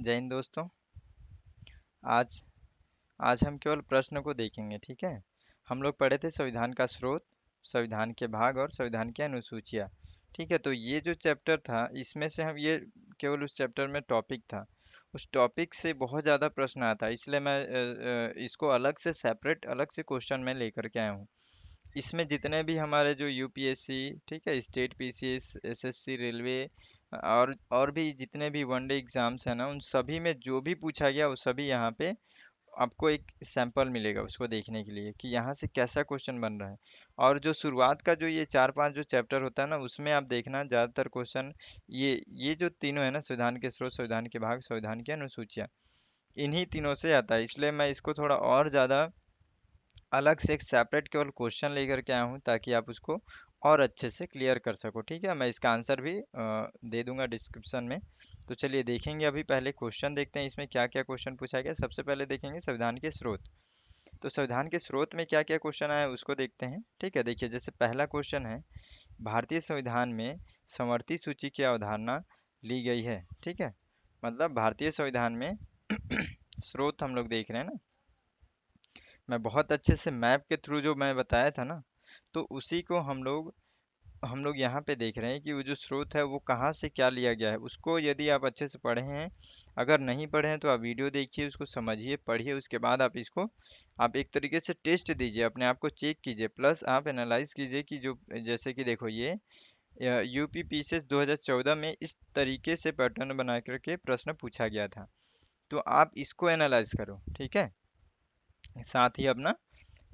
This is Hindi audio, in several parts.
जय हिंद दोस्तों। आज आज हम केवल प्रश्न को देखेंगे, ठीक है। हम लोग पढ़े थे संविधान का स्रोत, संविधान के भाग और संविधान की अनुसूचियाँ। ठीक है, तो ये जो चैप्टर था इसमें से हम ये केवल उस चैप्टर में टॉपिक था, उस टॉपिक से बहुत ज़्यादा प्रश्न आता है, इसलिए मैं इसको अलग से सेपरेट अलग से क्वेश्चन में लेकर के आया हूँ। इसमें जितने भी हमारे जो यूपीएससी, ठीक है, स्टेट पीसीएस, एसएससी, रेलवे और भी जितने भी वनडे एग्जाम्स हैं ना, उन सभी में जो भी पूछा गया वो सभी यहाँ पे आपको एक सैंपल मिलेगा उसको देखने के लिए कि यहाँ से कैसा क्वेश्चन बन रहा है। और जो शुरुआत का जो ये 4-5 जो चैप्टर होता है ना, उसमें आप देखना ज़्यादातर क्वेश्चन ये जो तीनों है ना, संविधान के स्रोत, संविधान के भाग, संविधान की अनुसूचियाँ, इन्हीं तीनों से आता है। इसलिए मैं इसको थोड़ा और ज़्यादा अलग से एक सेपरेट केवल क्वेश्चन लेकर के आया हूँ ताकि आप उसको और अच्छे से क्लियर कर सको। ठीक है, मैं इसका आंसर भी दे दूंगा डिस्क्रिप्शन में। तो चलिए देखेंगे, अभी पहले क्वेश्चन देखते हैं इसमें क्या क्या क्वेश्चन पूछा गया। सबसे पहले देखेंगे संविधान के स्रोत। तो संविधान के स्रोत में क्या क्या क्वेश्चन आया है उसको देखते हैं। ठीक है, देखिए जैसे पहला क्वेश्चन है, भारतीय संविधान में समवर्ती सूची की अवधारणा ली गई है। ठीक है, मतलब भारतीय संविधान में स्रोत हम लोग देख रहे हैं ना, मैं बहुत अच्छे से मैप के थ्रू जो मैं बताया था ना, तो उसी को हम लोग यहाँ पे देख रहे हैं कि वो जो स्रोत है वो कहाँ से क्या लिया गया है। उसको यदि आप अच्छे से पढ़े हैं, अगर नहीं पढ़े हैं तो आप वीडियो देखिए, उसको समझिए, पढ़िए, उसके बाद आप इसको आप एक तरीके से टेस्ट दीजिए, अपने आप को चेक कीजिए, प्लस आप एनालाइज कीजिए कि जो जैसे कि देखो ये यूपी पीसीएस 2014 में इस तरीके से पैटर्न बना करके प्रश्न पूछा गया था। तो आप इसको एनालाइज करो, ठीक है। साथ ही अपना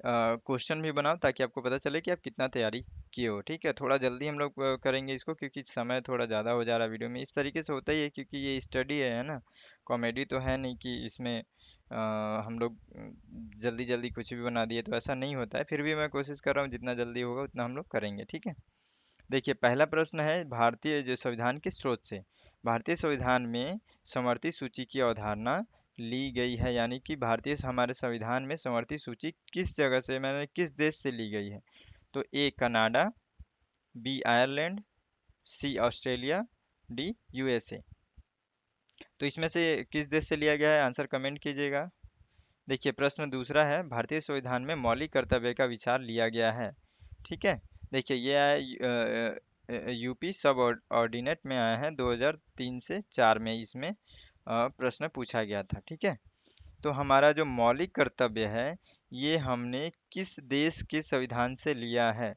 क्वेश्चन भी बनाओ ताकि आपको पता चले कि आप कितना तैयारी किए हो। ठीक है, थोड़ा जल्दी हम लोग करेंगे इसको क्योंकि समय थोड़ा ज़्यादा हो जा रहा है वीडियो में। इस तरीके से होता ही है क्योंकि ये स्टडी है ना, कॉमेडी तो है नहीं कि इसमें हम लोग जल्दी जल्दी कुछ भी बना दिए, तो ऐसा नहीं होता है। फिर भी मैं कोशिश कर रहा हूँ जितना जल्दी होगा उतना हम लोग करेंगे, ठीक है। देखिए पहला प्रश्न है भारतीय जो संविधान के स्रोत से, भारतीय संविधान में समवर्ती सूची की अवधारणा ली गई है, यानी कि भारतीय हमारे संविधान में समवर्ती सूची किस जगह से, मैंने किस देश से ली गई है। तो A Canada, B Ireland, C Australia, D USA. तो इसमें से किस देश से लिया गया है, आंसर कमेंट कीजिएगा। देखिए प्रश्न दूसरा है, भारतीय संविधान में मौलिक कर्तव्य का विचार लिया गया है। ठीक है, देखिए ये आया यूपी सब ऑर्डिनेट में आया है 2003 से 4 में, इसमें प्रश्न पूछा गया था। ठीक है, तो हमारा जो मौलिक कर्तव्य है ये हमने किस देश के संविधान से लिया है।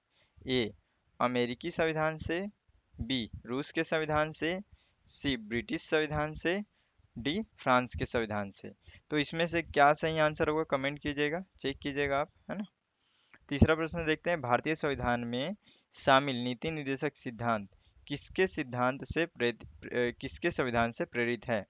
ए अमेरिकी संविधान से, बी रूस के संविधान से, सी ब्रिटिश संविधान से, डी फ्रांस के संविधान से। तो इसमें से क्या सही आंसर होगा कमेंट कीजिएगा, चेक कीजिएगा आप, है ना। तीसरा प्रश्न देखते हैं, भारतीय संविधान में शामिल नीति निर्देशक सिद्धांत किसके सिद्धांत से किसके संविधान से प्रेरित है।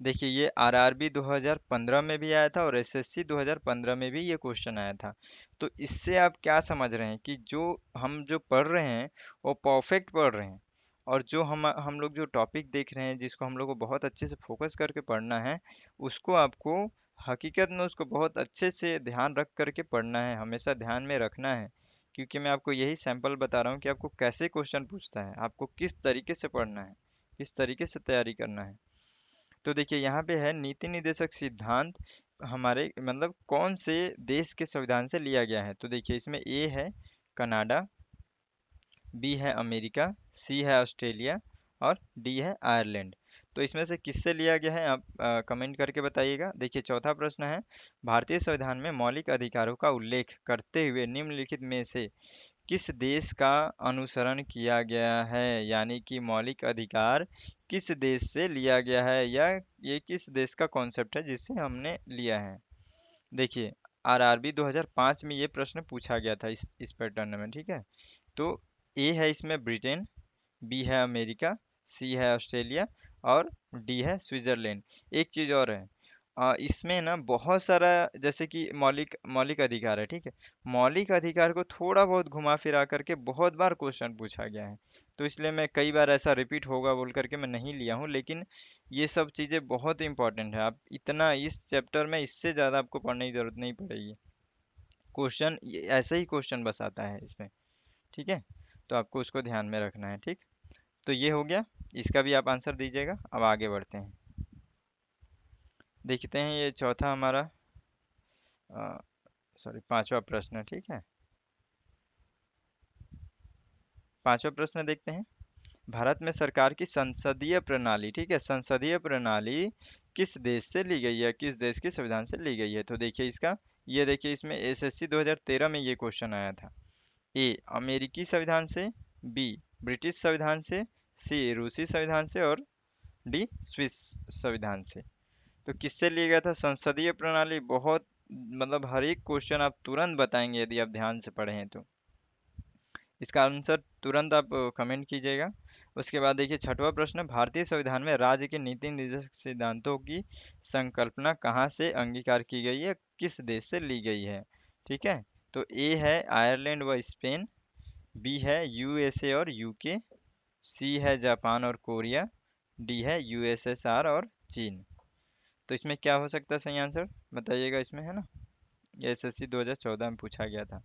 देखिए ये आरआरबी 2015 में भी आया था और एसएससी 2015 में भी ये क्वेश्चन आया था। तो इससे आप क्या समझ रहे हैं कि जो हम जो पढ़ रहे हैं वो परफेक्ट पढ़ रहे हैं, और जो हम लोग जो टॉपिक देख रहे हैं जिसको हम लोग को बहुत अच्छे से फोकस करके पढ़ना है, उसको आपको हकीकत में उसको बहुत अच्छे से ध्यान रख करके पढ़ना है, हमेशा ध्यान में रखना है। क्योंकि मैं आपको यही सैंपल बता रहा हूँ कि आपको कैसे क्वेश्चन पूछता है, आपको किस तरीके से पढ़ना है, किस तरीके से तैयारी करना है। तो देखिए यहाँ पे है नीति निर्देशक सिद्धांत हमारे मतलब कौन से देश के संविधान से लिया गया है। तो देखिए इसमें ए है कनाडा, बी है अमेरिका, सी है ऑस्ट्रेलिया और डी है आयरलैंड। तो इसमें से किससे लिया गया है आप कमेंट करके बताइएगा। देखिए चौथा प्रश्न है, भारतीय संविधान में मौलिक अधिकारों का उल्लेख करते हुए निम्नलिखित में से किस देश का अनुसरण किया गया है, यानी कि मौलिक अधिकार किस देश से लिया गया है, या ये किस देश का कॉन्सेप्ट है जिससे हमने लिया है। देखिए आरआरबी 2005 में ये प्रश्न पूछा गया था इस पैटर्न में। ठीक है, तो ए है इसमें ब्रिटेन, बी है अमेरिका, सी है ऑस्ट्रेलिया और डी है स्विट्जरलैंड। एक चीज़ और है, इसमें ना बहुत सारा जैसे कि मौलिक मौलिक अधिकार है, ठीक है, मौलिक अधिकार को थोड़ा बहुत घुमा फिरा करके बहुत बार क्वेश्चन पूछा गया है। तो इसलिए मैं कई बार ऐसा रिपीट होगा बोल करके मैं नहीं लिया हूँ, लेकिन ये सब चीज़ें बहुत इंपॉर्टेंट है। आप इतना इस चैप्टर में इससे ज़्यादा आपको पढ़ने की ज़रूरत नहीं पड़ेगी, क्वेश्चन ऐसे ही क्वेश्चन बस आता है इसमें। ठीक है, तो आपको उसको ध्यान में रखना है। ठीक, तो ये हो गया, इसका भी आप आंसर दीजिएगा। अब आगे बढ़ते हैं। देखते हैं ये चौथा हमारा, सॉरी पांचवा प्रश्न, ठीक है। पांचवा प्रश्न देखते हैं। भारत में सरकार की संसदीय प्रणाली, ठीक है, संसदीय प्रणाली किस देश से ली गई है, किस देश के संविधान से ली गई है? तो देखिए इसका, ये देखिए इसमें एसएससी 2013 में ये क्वेश्चन आया था। ए अमेरिकी संविधान से, बी ब्रिटिश संविधान से, सी रूसी संविधान से, और डी स्विस संविधान से। तो किससे लिया गया था संसदीय प्रणाली? बहुत मतलब हर एक क्वेश्चन आप तुरंत बताएंगे यदि आप ध्यान से पढ़े हैं तो। इसका आंसर तुरंत आप कमेंट कीजिएगा। उसके बाद देखिए छठवां प्रश्न, भारतीय संविधान में राज्य के नीति निर्देशक सिद्धांतों की संकल्पना कहाँ से अंगीकार की गई है, किस देश से ली गई है? ठीक है, तो ए है आयरलैंड व स्पेन, बी है यूएसए और यूके, सी है जापान और कोरिया, डी है यूएसएसआर और चीन। तो इसमें क्या हो सकता है सही आंसर, बताइएगा इसमें, है ना? ये एसएससी 2014 में पूछा गया था।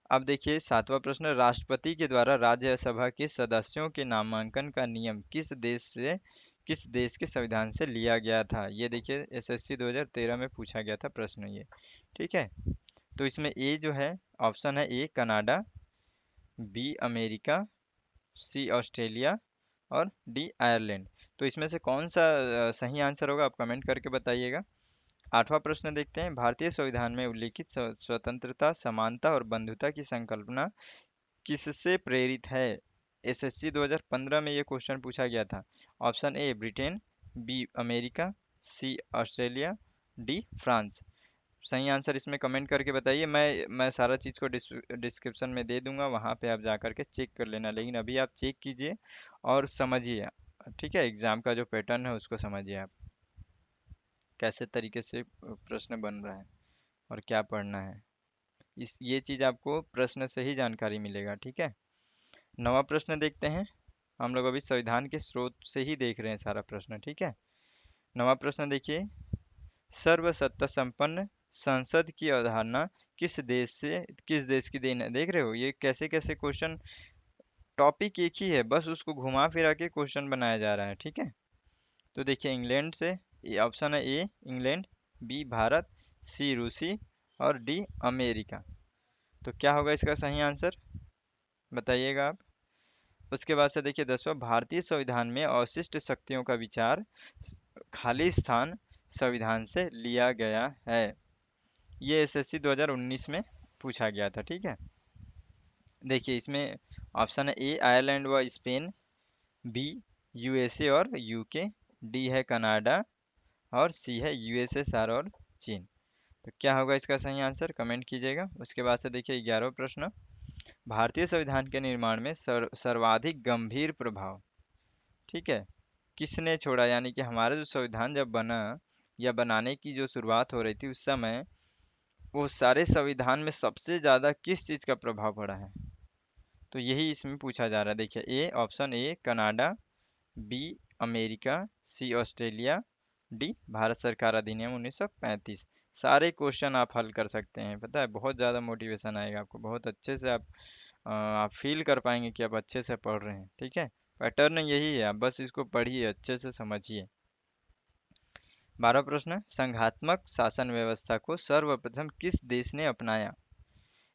अब देखिए सातवां प्रश्न, राष्ट्रपति के द्वारा राज्यसभा के सदस्यों के नामांकन का नियम किस देश के संविधान से लिया गया था? ये देखिए एसएससी 2013 में पूछा गया था प्रश्न ये, ठीक है। तो इसमें ए जो है, ऑप्शन है A Canada, B America, C Australia, और डी आयरलैंड। तो इसमें से कौन सा सही आंसर होगा, आप कमेंट करके बताइएगा। आठवां प्रश्न देखते हैं, भारतीय संविधान में उल्लिखित स्वतंत्रता, समानता और बंधुता की संकल्पना किससे प्रेरित है? एसएससी 2015 में ये क्वेश्चन पूछा गया था। Option A Britain, B America, C Australia, D France. सही आंसर इसमें कमेंट करके बताइए। मैं सारा चीज़ को डिस्क्रिप्शन में दे दूंगा, वहाँ पे आप जा करके चेक कर लेना, लेकिन अभी आप चेक कीजिए और समझिए, ठीक है। एग्जाम का जो पैटर्न है उसको समझिए आप, कैसे तरीके से प्रश्न बन रहा है और क्या पढ़ना है। इस ये चीज़ आपको प्रश्न से ही जानकारी मिलेगा, ठीक है। नवा प्रश्न देखते हैं। हम लोग अभी संविधान के स्रोत से ही देख रहे हैं सारा प्रश्न, ठीक है। नवा प्रश्न देखिए, सर्वसत्ता संपन्न संसद की अवधारणा किस देश की देन है? देख रहे हो ये कैसे कैसे क्वेश्चन, टॉपिक एक ही है, बस उसको घुमा फिरा के क्वेश्चन बनाया जा रहा है, ठीक है। तो देखिए इंग्लैंड से, ये ऑप्शन है ए इंग्लैंड, बी भारत, सी रूसी, और डी अमेरिका। तो क्या होगा इसका सही आंसर, बताइएगा आप। उसके बाद से देखिए दसवां, भारतीय संविधान में अवशिष्ट शक्तियों का विचार, खाली स्थान संविधान से लिया गया है। ये एसएससी 2019 में पूछा गया था, ठीक है। देखिए इसमें ऑप्शन है ए आयरलैंड व स्पेन, बी यूएसए और यूके, डी है कनाडा, और सी है यूएसएसआर और चीन। तो क्या होगा इसका सही आंसर, कमेंट कीजिएगा। उसके बाद से देखिए 11वां प्रश्न, भारतीय संविधान के निर्माण में सर्वाधिक गंभीर प्रभाव, ठीक है, किसने छोड़ा? यानी कि हमारा जो संविधान जब बना या बनाने की जो शुरुआत हो रही थी उस समय, वो सारे संविधान में सबसे ज़्यादा किस चीज़ का प्रभाव पड़ा है? तो यही इसमें पूछा जा रहा है। देखिए A option A Canada, B America, C Australia, D Bharat सरकार अधिनियम 1935। सारे क्वेश्चन आप हल कर सकते हैं, पता है बहुत ज़्यादा मोटिवेशन आएगा आपको, बहुत अच्छे से आप फील कर पाएंगे कि आप अच्छे से पढ़ रहे हैं, ठीक है। पैटर्न यही है, आप बस इसको पढ़िए, अच्छे से समझिए। 12वां प्रश्न, संघात्मक शासन व्यवस्था को सर्वप्रथम किस देश ने अपनाया?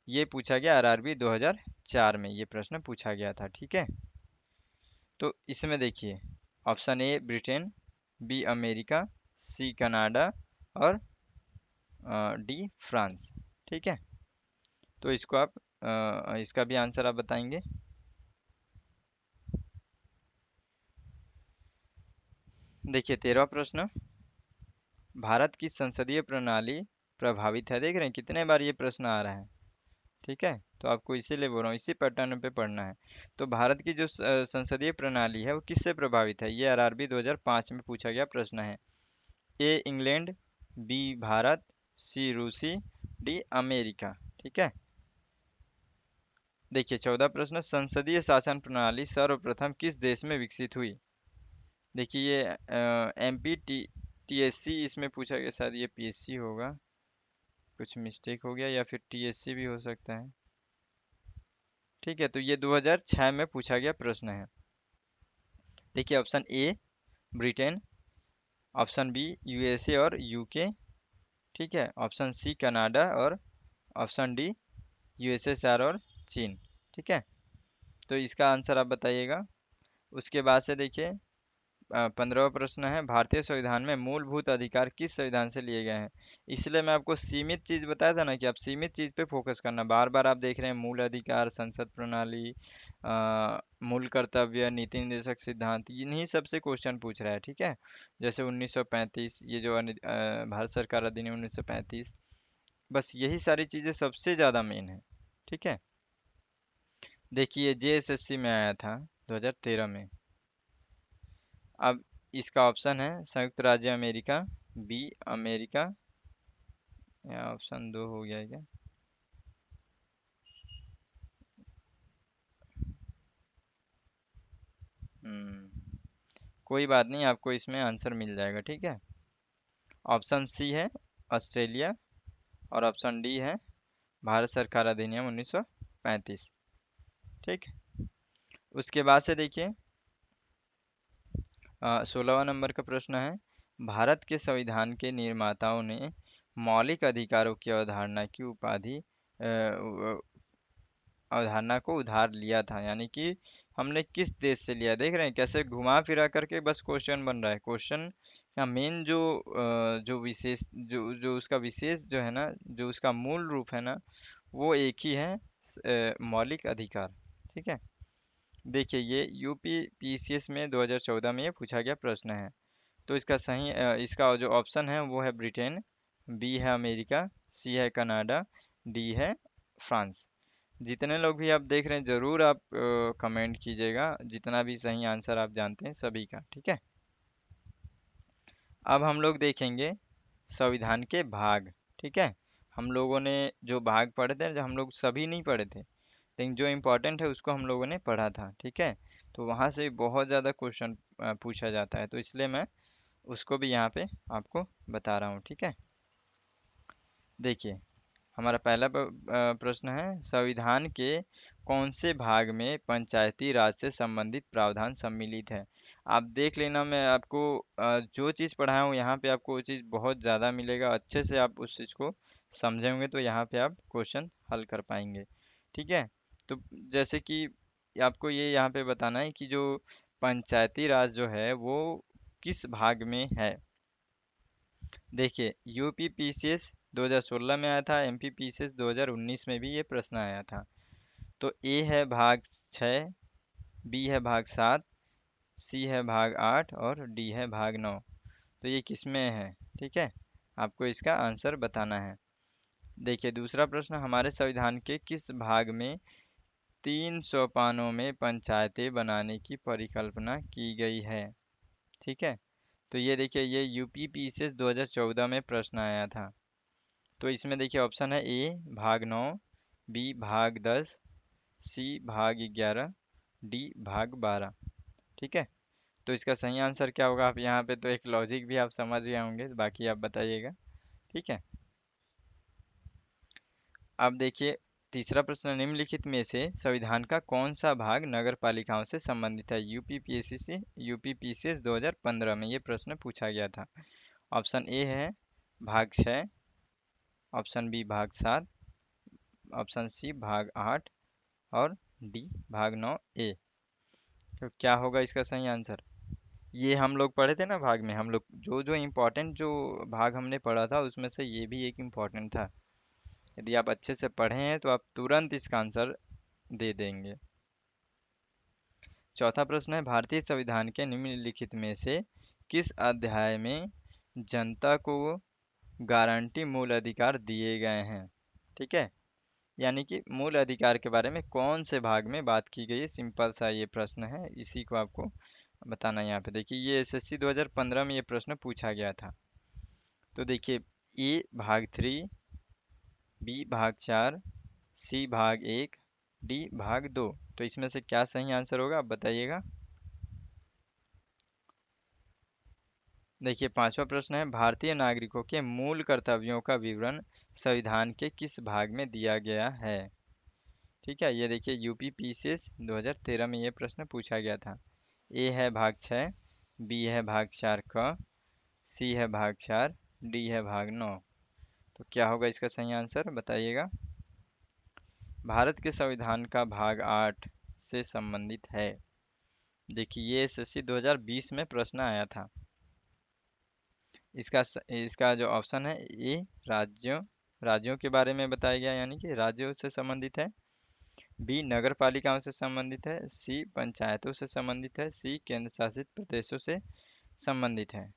ये पूछा गया आरआरबी 2004 में, ये प्रश्न पूछा गया था, ठीक है। तो इसमें देखिए option A Britain, B America, C Canada, और डी फ्रांस, ठीक है। तो इसको आप इसका भी आंसर आप बताएंगे। देखिए 13वां प्रश्न, भारत की संसदीय प्रणाली प्रभावित है, देख रहे हैं कितने बार ये प्रश्न आ रहा है, ठीक है। तो आपको इसीलिए बोल रहा हूँ, इसी पैटर्न पे पढ़ना है। तो भारत की जो संसदीय प्रणाली है वो किससे प्रभावित है? ये आरआरबी 2005 में पूछा गया प्रश्न है। ए इंग्लैंड, बी भारत, सी रूसी, डी अमेरिका, ठीक है। देखिए 14 प्रश्न, संसदीय शासन प्रणाली सर्वप्रथम किस देश में विकसित हुई? देखिए ये एम पी टीएससी इसमें पूछा गया, शायद ये पीएससी होगा, कुछ मिस्टेक हो गया, या फिर टीएससी भी हो सकता है, ठीक है। तो ये 2006 में पूछा गया प्रश्न है। देखिए option A Britain, option B USA और यूके, ठीक है। ऑप्शन सी कनाडा और ऑप्शन डी यूएसएसआर और चीन, ठीक है। तो इसका आंसर आप बताइएगा। उसके बाद से देखिए 15वां प्रश्न है, भारतीय संविधान में मूलभूत अधिकार किस संविधान से लिए गए हैं। इसलिए मैं आपको सीमित चीज बताया था ना कि आप सीमित चीज पे फोकस करना। बार बार आप देख रहे हैं मूल अधिकार, संसद प्रणाली, मूल कर्तव्य, नीति निर्देशक सिद्धांत, इन्हीं सब से क्वेश्चन पूछ रहा है, ठीक है। जैसे 1935, ये जो भारत सरकार अधिनियम 1935, बस यही सारी चीजें सबसे ज्यादा मेन है, ठीक है। देखिए जेएसएससी में आया था 2013 में। अब इसका ऑप्शन है संयुक्त राज्य अमेरिका, बी अमेरिका, या ऑप्शन दो हो गया है क्या। कोई बात नहीं, आपको इसमें आंसर मिल जाएगा, ठीक है। ऑप्शन सी है ऑस्ट्रेलिया और ऑप्शन डी है भारत सरकार अधिनियम 1935, ठीक। उसके बाद से देखिए 16वां नंबर का प्रश्न है, भारत के संविधान के निर्माताओं ने मौलिक अधिकारों की अवधारणा की अवधारणा को उधार लिया था, यानी कि हमने किस देश से लिया। देख रहे हैं कैसे घुमा फिरा करके बस क्वेश्चन बन रहा है। क्वेश्चन का मेन जो विशेष जो जो उसका विशेष जो है ना, जो उसका मूल रूप है ना, वो एक ही है, मौलिक अधिकार, ठीक है। देखिए ये यूपी पीसीएस में 2014 में ये पूछा गया प्रश्न है। तो इसका जो ऑप्शन है वो है ब्रिटेन, बी है अमेरिका, सी है कनाडा, डी है फ्रांस। जितने लोग भी आप देख रहे हैं जरूर आप कमेंट कीजिएगा, जितना भी सही आंसर आप जानते हैं सभी का, ठीक है। अब हम लोग देखेंगे संविधान के भाग, ठीक है। हम लोगों ने जो भाग पढ़े थे, जो हम लोग सभी नहीं पढ़े थे, लेकिन जो इम्पोर्टेंट है उसको हम लोगों ने पढ़ा था, ठीक है। तो वहाँ से बहुत ज़्यादा क्वेश्चन पूछा जाता है, तो इसलिए मैं उसको भी यहाँ पे आपको बता रहा हूँ, ठीक है। देखिए हमारा पहला प्रश्न है, संविधान के कौन से भाग में पंचायती राज से संबंधित प्रावधान सम्मिलित है। आप देख लेना, मैं आपको जो चीज़ पढ़ाया हूँ यहाँ पे आपको वो चीज़ बहुत ज़्यादा मिलेगा। अच्छे से आप उस चीज़ को समझे होंगे तो यहाँ पे आप क्वेश्चन हल कर पाएंगे, ठीक है। तो जैसे कि आपको ये यहाँ पे बताना है कि जो पंचायती राज जो है वो किस भाग में है। देखिए यूपी पीसीएस 2016 में आया था, एमपी पीसीएस 2019 में भी ये प्रश्न आया था। तो ए है भाग 6, बी है भाग 7, सी है भाग 8 और डी है भाग 9। तो ये किस में है, ठीक है। आपको इसका आंसर बताना है। देखिए दूसरा प्रश्न, हमारे संविधान के किस भाग में 300 पानों में पंचायतें बनाने की परिकल्पना की गई है, ठीक है। तो ये देखिए ये यूपी पीसीएस 2014 में प्रश्न आया था। तो इसमें देखिए ऑप्शन है ए भाग 9, बी भाग 10, सी भाग 11, डी भाग 12, ठीक है। तो इसका सही आंसर क्या होगा, आप यहाँ पे तो एक लॉजिक भी आप समझ गए होंगे, बाकी आप बताइएगा, ठीक है। अब देखिए तीसरा प्रश्न, निम्नलिखित में से संविधान का कौन सा भाग नगर पालिकाओं से संबंधित है। यूपीपीएससी से यूपीपीसीएस 2015 में ये प्रश्न पूछा गया था। ऑप्शन ए है भाग 6, ऑप्शन बी भाग 7, ऑप्शन सी भाग 8 और डी भाग 9 ए। तो क्या होगा इसका सही आंसर। ये हम लोग पढ़े थे ना भाग में, हम लोग जो जो इम्पोर्टेंट जो भाग हमने पढ़ा था उसमें से ये भी एक इम्पोर्टेंट था। यदि आप अच्छे से पढ़े हैं तो आप तुरंत इसका आंसर दे देंगे। चौथा प्रश्न है, भारतीय संविधान के निम्नलिखित में से किस अध्याय में जनता को गारंटी मूल अधिकार दिए गए हैं, ठीक है। यानी कि मूल अधिकार के बारे में कौन से भाग में बात की गई है, सिंपल सा ये प्रश्न है, इसी को आपको बताना है। यहाँ पे देखिए ये एसएससी 2015 में ये प्रश्न पूछा गया था। तो देखिए ए भाग 3, बी भाग 4, सी भाग 1, डी भाग 2। तो इसमें से क्या सही आंसर होगा आप बताइएगा। देखिए पांचवा प्रश्न है, भारतीय नागरिकों के मूल कर्तव्यों का विवरण संविधान के किस भाग में दिया गया है, ठीक है। ये देखिए यूपी पीसीएस 2013 में ये प्रश्न पूछा गया था। ए है भाग 6, बी है भाग 4 क, सी है भाग 4, डी है भाग 9। तो क्या होगा इसका सही आंसर बताइएगा। भारत के संविधान का भाग 8 से संबंधित है। देखिए ये एसएससी 2020 में प्रश्न आया था। इसका जो ऑप्शन है ए, राज्यों राज्यों के बारे में बताया गया, यानी कि राज्यों से संबंधित है। बी, नगर पालिकाओं से संबंधित है। सी, पंचायतों से संबंधित है। सी, केंद्र शासित प्रदेशों से संबंधित है।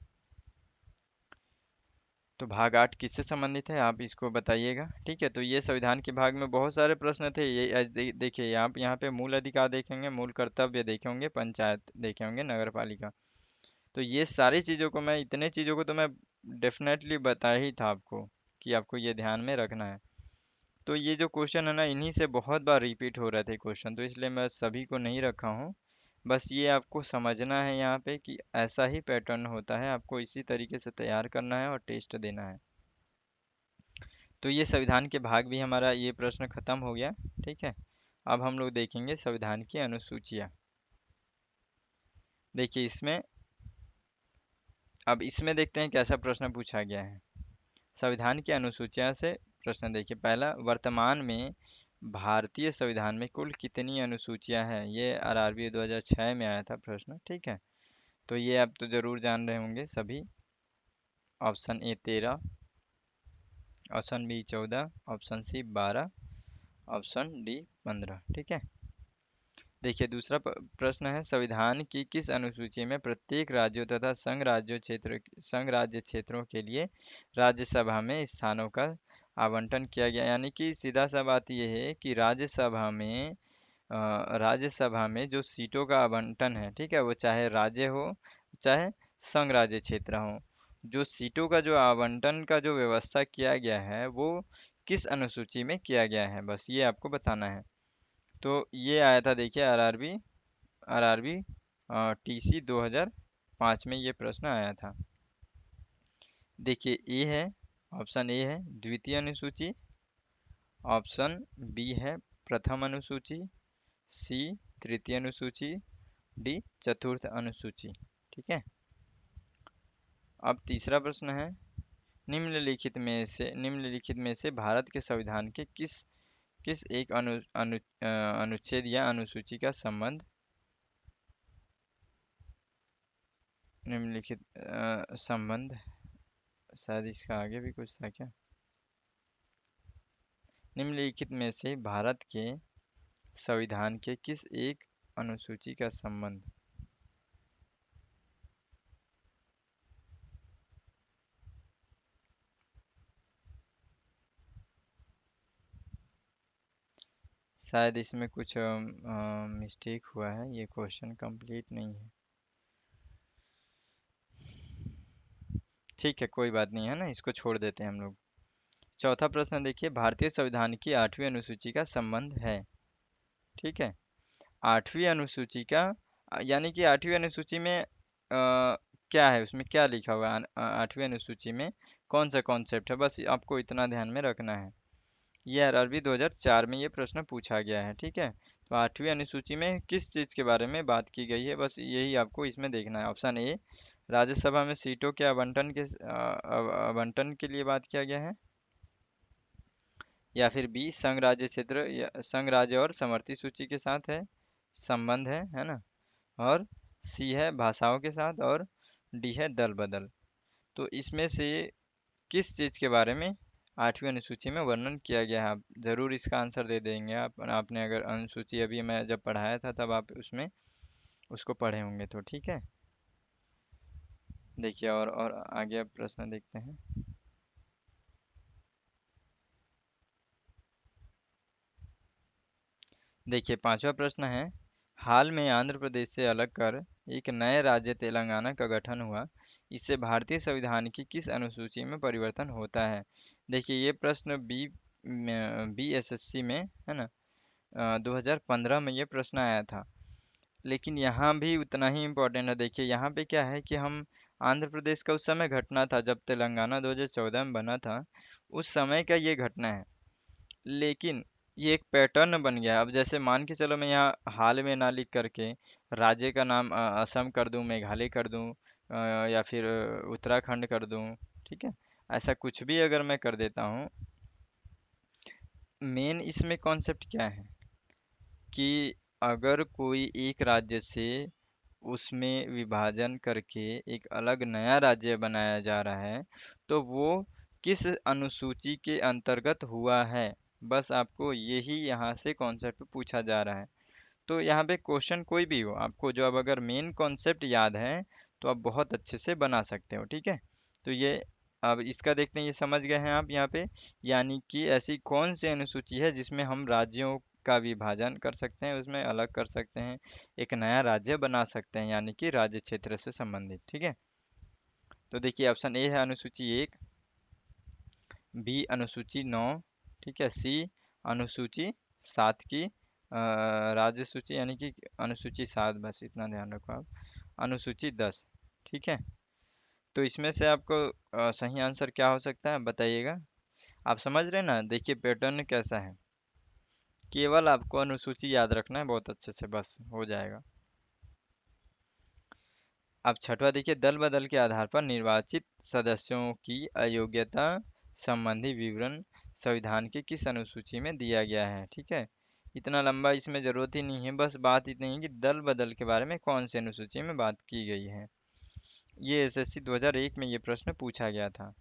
तो भाग 8 किससे संबंधित है आप इसको बताइएगा। ठीक है, तो ये संविधान के भाग में बहुत सारे प्रश्न थे। ये देखिए आप यहाँ पे मूल अधिकार देखेंगे, मूल कर्तव्य देखे होंगे, पंचायत देखे होंगे, नगर पालिका। तो ये सारी चीज़ों को मैं इतने चीज़ों को तो मैं डेफिनेटली बता ही था आपको कि आपको ये ध्यान में रखना है। तो ये जो क्वेश्चन है ना, इन्हीं से बहुत बार रिपीट हो रहे थे क्वेश्चन, तो इसलिए मैं सभी को नहीं रखा हूँ। बस ये आपको समझना है यहाँ पे कि ऐसा ही पैटर्न होता है, आपको इसी तरीके से तैयार करना है और टेस्ट देना है। तो ये संविधान के भाग भी हमारा ये प्रश्न खत्म हो गया। ठीक है, अब हम लोग देखेंगे संविधान की अनुसूचियाँ। देखिए इसमें देखते हैं कैसा प्रश्न पूछा गया है। संविधान की अनुसूचियाँ से प्रश्न देखिए। पहला, वर्तमान में भारतीय संविधान में कुल कितनी अनुसूचियाँ हैं? ये आरआरबी 2006 में आया था प्रश्न। ठीक है, तो ये आप तो ज़रूर जान रहे होंगे सभी। Option A 13, option B 14, option C 12, option D 15। ठीक है, देखिए दूसरा प्रश्न है, संविधान की किस अनुसूची में प्रत्येक राज्यों तथा संघ राज्य क्षेत्रों के लिए राज्यसभा में स्थानों का आवंटन किया गया? यानी कि सीधा सा बात यह है कि राज्यसभा में जो सीटों का आवंटन है, ठीक है, वो चाहे राज्य हो चाहे संघ राज्य क्षेत्र हो, जो सीटों का जो आवंटन का जो व्यवस्था किया गया है वो किस अनुसूची में किया गया है, बस ये आपको बताना है। तो ये आया था देखिए आरआरबी टीसी 2005 में ये प्रश्न आया था। देखिए ऑप्शन ए है द्वितीय अनुसूची, ऑप्शन बी है प्रथम अनुसूची, सी तृतीय अनुसूची, डी चतुर्थ अनुसूची। ठीक है, अब तीसरा प्रश्न है, निम्नलिखित में से भारत के संविधान के किस किस एक अनुच्छेद या अनुसूची का संबंध निम्नलिखित संबंध, शायद इसका आगे भी कुछ था क्या। निम्नलिखित में से भारत के संविधान के किस एक अनुसूची का संबंध, शायद इसमें कुछ मिस्टेक हुआ है, ये क्वेश्चन कंप्लीट नहीं है। ठीक है, कोई बात नहीं है ना, इसको छोड़ देते हैं हम लोग। चौथा प्रश्न देखिए, भारतीय संविधान की 8वीं अनुसूची का संबंध है। ठीक है, 8वीं अनुसूची का यानी कि 8वीं अनुसूची में क्या है, उसमें क्या लिखा हुआ है, 8वीं अनुसूची में कौन सा कॉन्सेप्ट है, बस आपको इतना ध्यान में रखना है। ये आरआरबी 2004 में ये प्रश्न पूछा गया है। ठीक है, तो 8वीं अनुसूची में किस चीज़ के बारे में बात की गई है, बस यही आपको इसमें देखना है। ऑप्शन ए, राज्यसभा में सीटों के आवंटन के लिए बात किया गया है, या फिर बी, संघ राज्य क्षेत्र या संघ राज्य और समवर्ती सूची के साथ है संबंध है ना, और सी है भाषाओं के साथ, और डी है दल बदल। तो इसमें से किस चीज़ के बारे में 8वीं अनुसूची में वर्णन किया गया है, आप ज़रूर इसका आंसर दे देंगे। आपने अगर अनुसूची अभी मैं जब पढ़ाया था तब आप उसमें उसको पढ़े होंगे, तो ठीक है। देखिए और आगे अब प्रश्न देखते हैं। देखिए पांचवा प्रश्न है, हाल में आंध्र प्रदेश से अलग कर एक नए राज्य तेलंगाना का गठन हुआ, इससे भारतीय संविधान की किस अनुसूची में परिवर्तन होता है? देखिए ये प्रश्न बीएसएससी में है ना, 2015 में ये प्रश्न आया था, लेकिन यहाँ भी उतना ही इम्पोर्टेंट है। देखिए यहाँ पे क्या है कि हम आंध्र प्रदेश का उस समय घटना था जब तेलंगाना 2014 में बना था, उस समय का ये घटना है। लेकिन ये एक पैटर्न बन गया। अब जैसे मान के चलो मैं यहाँ हाल में ना लिख करके राज्य का नाम असम कर दूं, मेघालय कर दूं, या फिर उत्तराखंड कर दूं, ठीक है। ऐसा कुछ भी अगर मैं कर देता हूँ, मेन इसमें कॉन्सेप्ट क्या है कि अगर कोई एक राज्य से उसमें विभाजन करके एक अलग नया राज्य बनाया जा रहा है, तो वो किस अनुसूची के अंतर्गत हुआ है, बस आपको यही यहाँ से कॉन्सेप्ट पूछा जा रहा है। तो यहाँ पे क्वेश्चन कोई भी हो, आपको जो अब अगर मेन कॉन्सेप्ट याद है तो आप बहुत अच्छे से बना सकते हो, ठीक है। तो ये अब इसका देखते हैं, ये समझ गए हैं आप यहाँ पे, यानी कि ऐसी कौन सी अनुसूची है जिसमें हम राज्यों का विभाजन कर सकते हैं, उसमें अलग कर सकते हैं, एक नया राज्य बना सकते हैं, यानी कि राज्य क्षेत्र से संबंधित, ठीक है। तो देखिए ऑप्शन ए है अनुसूची 1, बी अनुसूची 9, ठीक है, सी अनुसूची 7 की राज्य सूची, यानी कि अनुसूची 7, बस इतना ध्यान रखो आप, अनुसूची 10, ठीक है। तो इसमें से आपको सही आंसर क्या हो सकता है बताइएगा। आप समझ रहे हैं ना, देखिए पैटर्न कैसा है, केवल आपको अनुसूची याद रखना है बहुत अच्छे से, बस हो जाएगा। अब छठवा देखिए, दल बदल के आधार पर निर्वाचित सदस्यों की अयोग्यता संबंधी विवरण संविधान की किस अनुसूची में दिया गया है, ठीक है। इतना लंबा इसमें जरूरत ही नहीं है, बस बात इतनी है कि दल बदल के बारे में कौन सी अनुसूची में बात की गई है। ये एसएससी 2001 में ये प्रश्न पूछा गया था।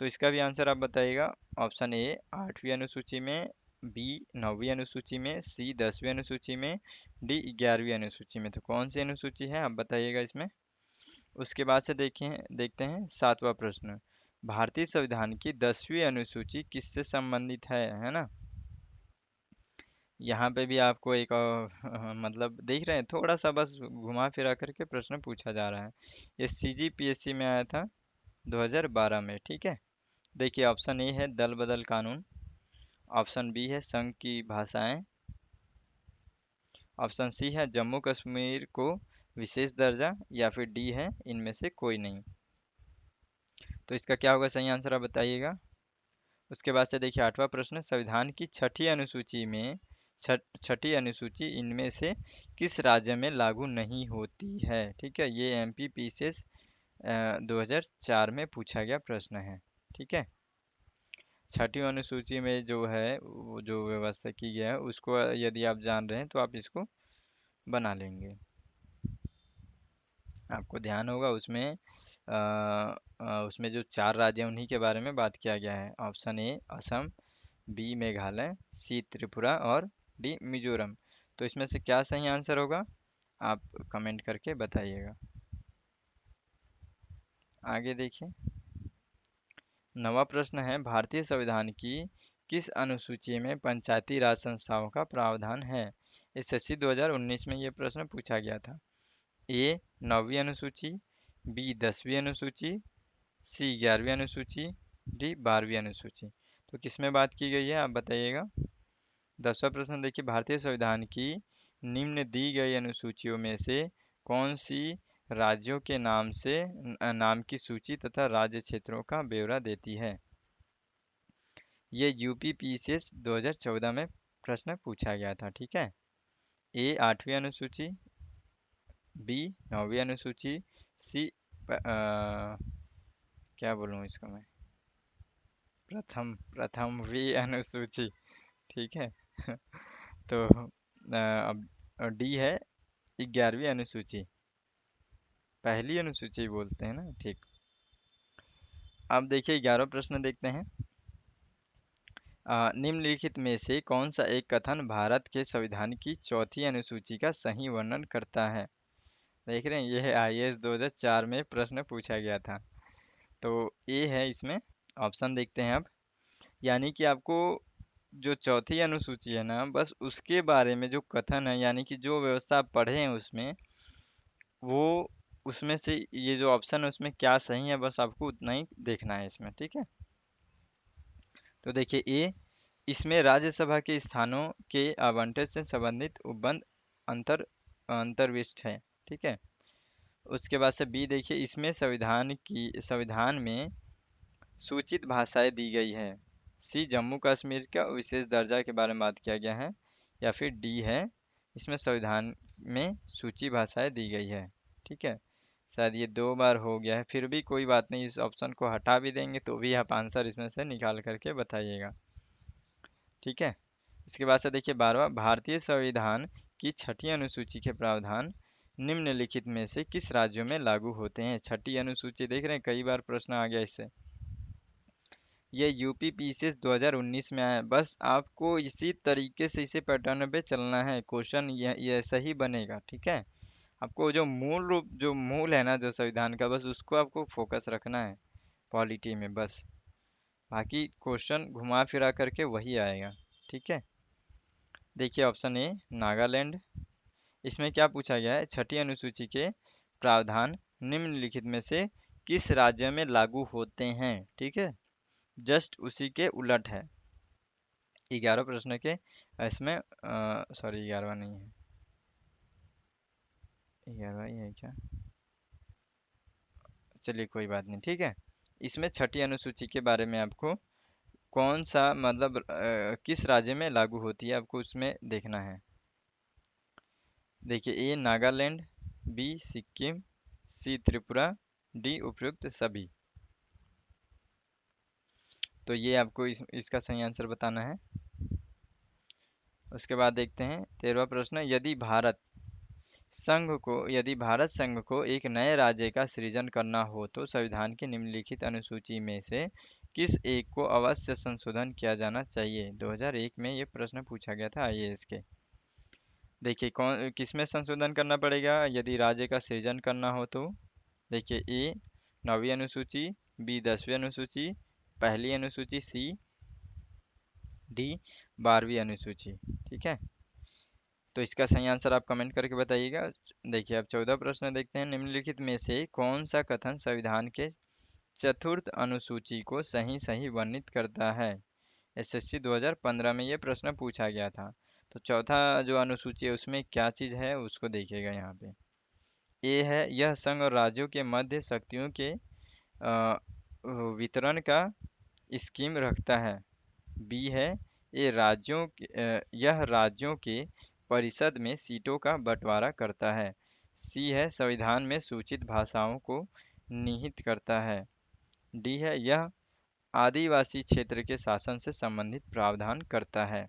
तो इसका भी आंसर आप बताइएगा। ऑप्शन ए 8वीं अनुसूची में, बी 9वीं अनुसूची में, सी 10वीं अनुसूची में, डी 11वीं अनुसूची में। तो कौन सी अनुसूची है आप बताइएगा इसमें। उसके बाद से देखें, देखते हैं 7वां प्रश्न, भारतीय संविधान की 10वीं अनुसूची किससे संबंधित है ना। यहाँ पे भी आपको एक मतलब देख रहे हैं, थोड़ा सा बस घुमा फिरा करके प्रश्न पूछा जा रहा है। ये सीजीपीएससी में आया था 2012 में, ठीक है। देखिए ऑप्शन ए है दल बदल कानून, ऑप्शन बी है संघ की भाषाएं, ऑप्शन सी है जम्मू कश्मीर को विशेष दर्जा, या फिर डी है इनमें से कोई नहीं। तो इसका क्या होगा सही आंसर आप बताइएगा। उसके बाद से देखिए 8वां प्रश्न, संविधान की छठी अनुसूची में छठी अनुसूची इनमें से किस राज्य में लागू नहीं होती है, ठीक है। ये एमपीपीसीएस 2004 में पूछा गया प्रश्न है, ठीक है। छठी अनुसूची में जो है वो जो व्यवस्था की गया है उसको यदि आप जान रहे हैं तो आप इसको बना लेंगे। आपको ध्यान होगा उसमें उसमें जो 4 राज्य हैं उन्हीं के बारे में बात किया गया है। Option A Assam, B Meghalaya, C Tripura और डी मिजोरम। तो इसमें से क्या सही आंसर होगा आप कमेंट करके बताइएगा। आगे देखिए, नवा प्रश्न है, भारतीय संविधान की किस अनुसूची में पंचायती राज संस्थाओं का प्रावधान है। एसएससी 2019 में ये प्रश्न पूछा गया था। ए 9वीं अनुसूची, बी 10वीं अनुसूची, सी 11वीं अनुसूची, डी 12वीं अनुसूची। तो किस में बात की गई है आप बताइएगा। 10वां प्रश्न देखिए, भारतीय संविधान की निम्न दी गई अनुसूचियों में से कौन सी राज्यों के नाम से नाम की सूची तथा राज्य क्षेत्रों का ब्यौरा देती है। ये यूपी पीसीएस 2014 में प्रश्न पूछा गया था, ठीक है। ए 8वीं अनुसूची, बी 9वीं अनुसूची, सी क्या बोलूँ इसको मैं, प्रथमवीं अनुसूची, ठीक है। तो अब डी है 11वीं अनुसूची, पहली अनुसूची बोलते हैं ना, ठीक। अब देखिए 11वां प्रश्न देखते हैं। निम्नलिखित में से कौन सा एक कथन भारत के संविधान की चौथी अनुसूची का सही वर्णन करता है। देख रहे हैं, यह है आईएएस 2004 में प्रश्न पूछा गया था। तो ए है इसमें, ऑप्शन देखते हैं अब। यानी कि आपको जो चौथी अनुसूची है ना, बस उसके बारे में जो कथन है, यानी कि जो व्यवस्था आप पढ़े हैं उसमें, वो उसमें से ये जो ऑप्शन है उसमें क्या सही है, बस आपको उतना ही देखना है इसमें, ठीक है। तो देखिए ए, इसमें राज्यसभा के स्थानों के आवंटन से संबंधित उपबंध अंतर अंतर्विष्ट है, ठीक है। उसके बाद से बी देखिए, इसमें संविधान में सूचित भाषाएं दी गई है। सी जम्मू कश्मीर का विशेष दर्जा के बारे में बात किया गया है, या फिर डी है इसमें संविधान में सूची भाषाएं दी गई है। ठीक है, शायद ये 2 बार हो गया है, फिर भी कोई बात नहीं, इस ऑप्शन को हटा भी देंगे तो भी आप आंसर इसमें से निकाल करके बताइएगा। ठीक है, इसके बाद से देखिए 12वां, भारतीय संविधान की छठी अनुसूची के प्रावधान निम्नलिखित में से किस राज्यों में लागू होते हैं। छठी अनुसूची देख रहे हैं, कई बार प्रश्न आ गया इससे। ये यूपी पीसीएस 2019 में आया है। बस आपको इसी तरीके से इसी पैटर्न पे चलना है, क्वेश्चन ये ऐसा ही बनेगा। ठीक है, आपको जो मूल रूप जो मूल है ना जो संविधान का, बस उसको आपको फोकस रखना है पॉलिटी में बस। बाकी क्वेश्चन घुमा फिरा करके वही आएगा। ठीक है, देखिए ऑप्शन ए नागालैंड। इसमें क्या पूछा गया है, छठी अनुसूची के प्रावधान निम्नलिखित में से किस राज्य में लागू होते हैं। ठीक है, जस्ट उसी के उलट है 11 प्रश्न के। इसमें सॉरी 11वां नहीं है, 11वां ही है क्या, चलिए कोई बात नहीं। ठीक है, इसमें छठी अनुसूची के बारे में आपको कौन सा मतलब किस राज्य में लागू होती है आपको उसमें देखना है। देखिए ए नागालैंड, बी सिक्किम, सी त्रिपुरा, डी उपयुक्त सभी। तो ये आपको इसका सही आंसर बताना है। उसके बाद देखते हैं 13वां प्रश्न, यदि भारत संघ को एक नए राज्य का सृजन करना हो तो संविधान की निम्नलिखित अनुसूची में से किस एक को अवश्य संशोधन किया जाना चाहिए। 2001 में ये प्रश्न पूछा गया था आईएएस के। देखिए कौन किसमें संशोधन करना पड़ेगा यदि राज्य का सृजन करना हो तो। देखिए ए 9वीं अनुसूची, बी 10वीं अनुसूची, पहली अनुसूची, सी डी 12वीं अनुसूची। ठीक है, तो इसका सही आंसर आप कमेंट करके बताइएगा। देखिए अब 14 प्रश्न देखते हैं, निम्नलिखित में से कौन सा कथन संविधान के चतुर्थ अनुसूची को सही सही वर्णित करता है। एसएससी 2015 में ये प्रश्न पूछा गया था। तो चौथा जो अनुसूची है उसमें क्या चीज़ है उसको देखिएगा यहाँ पे। ए है यह संघ और राज्यों के मध्य शक्तियों के वितरण का स्कीम रखता है। बी है यह राज्यों के परिषद में सीटों का बंटवारा करता है। सी है संविधान में सूचित भाषाओं को निहित करता है। डी है यह आदिवासी क्षेत्र के शासन से संबंधित प्रावधान करता है।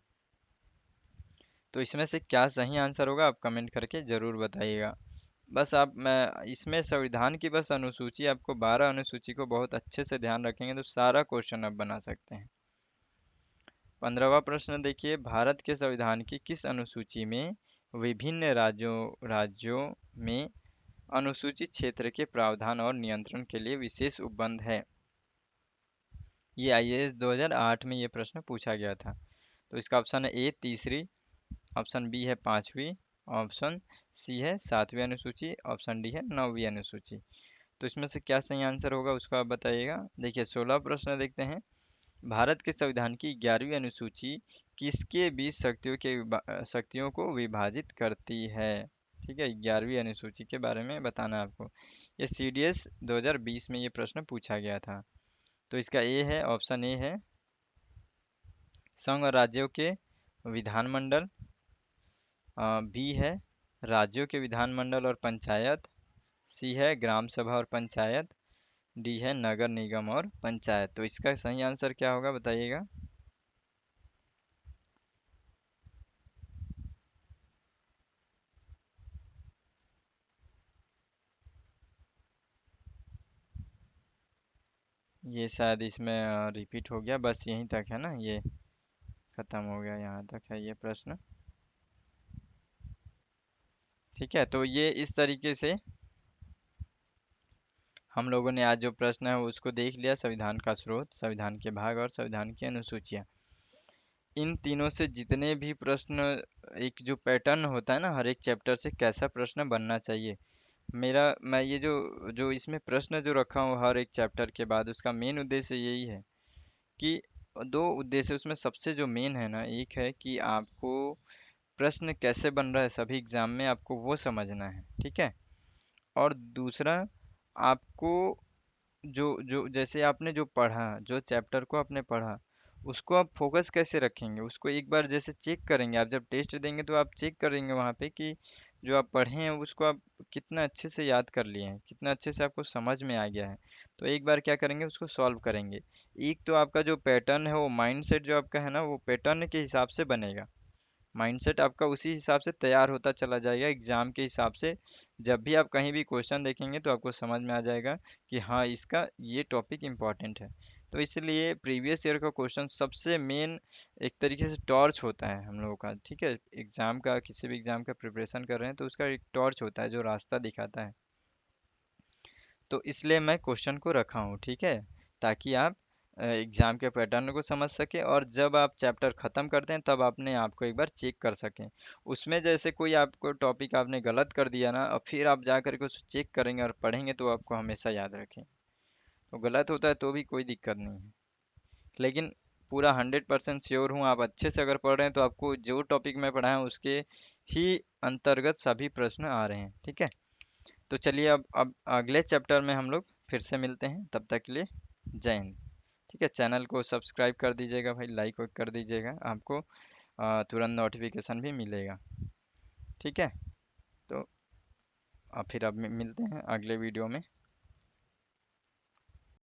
तो इसमें से क्या सही आंसर होगा आप कमेंट करके ज़रूर बताइएगा। बस आप मैं इसमें संविधान की बस अनुसूची आपको 12 अनुसूची को बहुत अच्छे से ध्यान रखेंगे तो सारा क्वेश्चन आप बना सकते हैं। 15वां प्रश्न देखिए, भारत के संविधान की किस अनुसूची में विभिन्न राज्यों में अनुसूचित क्षेत्र के प्रावधान और नियंत्रण के लिए विशेष उपबंध है। ये आईएएस 2008 में ये प्रश्न पूछा गया था। तो इसका ऑप्शन है ए तीसरी, ऑप्शन बी है पांचवी, ऑप्शन सी है सातवीं अनुसूची, ऑप्शन डी है 9वीं अनुसूची। तो इसमें से क्या सही आंसर होगा उसको आप बताइएगा। देखिए 16 प्रश्न देखते हैं, भारत के संविधान की 11वीं अनुसूची किसके बीच शक्तियों को विभाजित करती है। ठीक है, 11वीं अनुसूची के बारे में बताना है आपको। ये सीडीएस 2020 में ये प्रश्न पूछा गया था। तो इसका ए है, ऑप्शन ए है संघ और राज्यों के विधानमंडल, बी है राज्यों के विधानमंडल और पंचायत, सी है ग्राम सभा और पंचायत, डी है नगर निगम और पंचायत। तो इसका सही आंसर क्या होगा बताइएगा। ये शायद इसमें रिपीट हो गया, बस यहीं तक है ना, ये खत्म हो गया, यहाँ तक है ये प्रश्न। ठीक है, तो ये इस तरीके से हम लोगों ने आज जो प्रश्न है उसको देख लिया, संविधान का स्रोत, संविधान के भाग और संविधान की अनुसूचियाँ। इन तीनों से जितने भी प्रश्न, एक जो पैटर्न होता है ना हर एक चैप्टर से कैसा प्रश्न बनना चाहिए, मैं ये जो जो इसमें प्रश्न जो रखा हूँ हर एक चैप्टर के बाद, उसका मेन उद्देश्य यही है कि दो उद्देश्य उसमें सबसे जो मेन है ना, एक है कि आपको प्रश्न कैसे बन रहा है सभी एग्जाम में आपको वो समझना है। ठीक है, और दूसरा आपको जो जो जैसे आपने जो पढ़ा, जो चैप्टर को आपने पढ़ा उसको आप फोकस कैसे रखेंगे, उसको एक बार जैसे चेक करेंगे, आप जब टेस्ट देंगे तो आप चेक करेंगे वहाँ पे कि जो आप पढ़े हैं उसको आप कितना अच्छे से याद कर लिए हैं, कितना अच्छे से आपको समझ में आ गया है। तो एक बार क्या करेंगे, उसको सॉल्व करेंगे। एक तो आपका जो पैटर्न है, वो माइंडसेट जो आपका है ना, वो पैटर्न के हिसाब से बनेगा। माइंडसेट आपका उसी हिसाब से तैयार होता चला जाएगा एग्जाम के हिसाब से। जब भी आप कहीं भी क्वेश्चन देखेंगे तो आपको समझ में आ जाएगा कि हाँ, इसका ये टॉपिक इम्पॉर्टेंट है। तो इसलिए प्रीवियस ईयर का क्वेश्चन सबसे मेन एक तरीके से टॉर्च होता है हम लोगों का, ठीक है। एग्जाम का, किसी भी एग्जाम का प्रिपरेशन कर रहे हैं तो उसका एक टॉर्च होता है जो रास्ता दिखाता है। तो इसलिए मैं क्वेश्चन को रखा हूँ, ठीक है, ताकि आप एग्ज़ाम के पैटर्न को समझ सकें और जब आप चैप्टर ख़त्म करते हैं तब अपने आप को एक बार चेक कर सकें। उसमें जैसे कोई आपको टॉपिक आपने गलत कर दिया ना, और फिर आप जा कर के उसको चेक करेंगे और पढ़ेंगे तो आपको हमेशा याद रखें। तो गलत होता है तो भी कोई दिक्कत नहीं है, लेकिन पूरा 100% श्योर हूँ, आप अच्छे से अगर पढ़ रहे हैं तो आपको जो टॉपिक मैं पढ़ाया हूँ उसके ही अंतर्गत सभी प्रश्न आ रहे हैं, ठीक है। तो चलिए अब अगले चैप्टर में हम लोग फिर से मिलते हैं, तब तक के लिए जय हिंद। ठीक है, चैनल को सब्सक्राइब कर दीजिएगा भाई, लाइक वाइक कर दीजिएगा, आपको तुरंत नोटिफिकेशन भी मिलेगा। ठीक है, तो फिर अब मिलते हैं अगले वीडियो में।